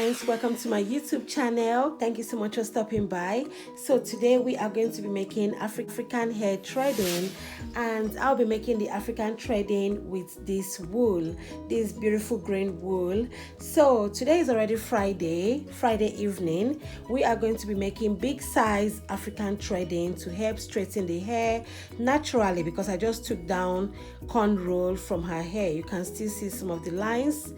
friends, welcome to my YouTube channel. Thank you so much for stopping by. So today we are going to be making African hair threading, and I'll be making the African threading with this wool, this beautiful green wool. So today is already Friday evening. We are going to be making big size African threading to help straighten the hair naturally, because I just took down cornrow from her hair. You can still see some of the lines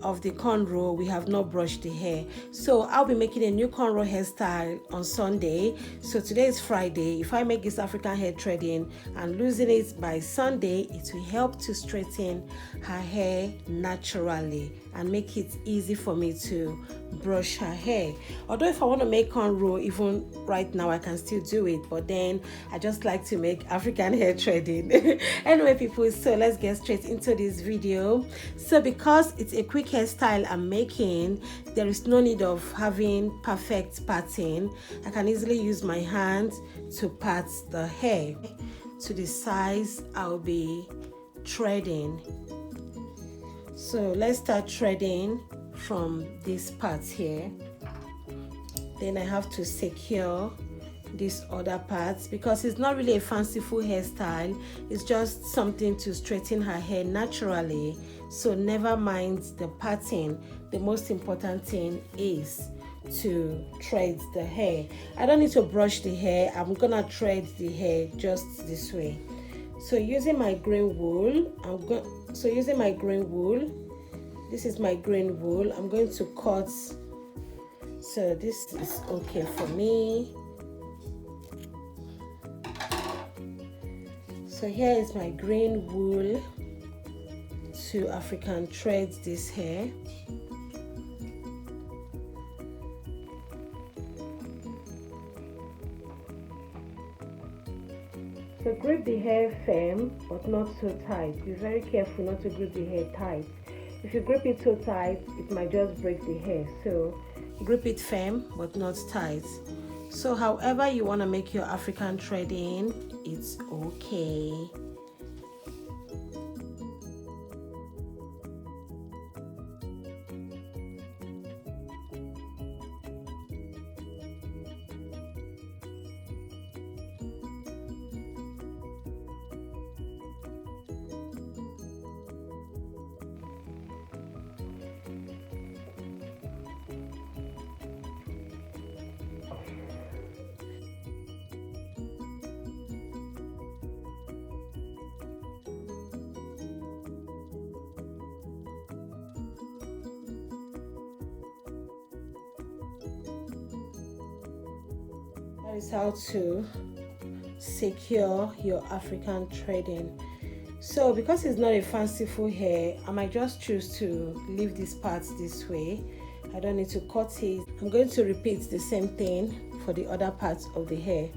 of the cornrow. We have not brushed the hair, so I'll be making a new cornrow hairstyle on Sunday. So today is Friday. If I make this African hair threading and losing it by Sunday, it will help to straighten her hair naturally and make it easy for me to brush her hair. Although if I want to make cornrow even right now, I can still do it, but then I just like to make African hair threading. Anyway people, so let's get straight into this video. So because it's a quick hairstyle I'm making, there is no need of having perfect parting. I can easily use my hand to part the hair to the size I'll be threading. So let's start threading from this part here. Then I have to secure these other parts because it's not really a fanciful hairstyle. It's just something to straighten her hair naturally. So never mind the parting. The most important thing is to thread the hair. I don't need to brush the hair. I'm gonna thread the hair just this way. So using my green wool, this is my green wool. I'm going to cut. So this is okay for me. So here is my green wool to African thread this hair. So grip the hair firm but not so tight. Be very careful not to grip the hair tight. If you grip it too tight, it might just break the hair. So grip it firm but not tight. So however you want to make your African threading, it's okay. That is how to secure your African threading. So because it's not a fanciful hair, I might just choose to leave this part this way. I don't need to cut it. I'm going to repeat the same thing for the other parts of the hair.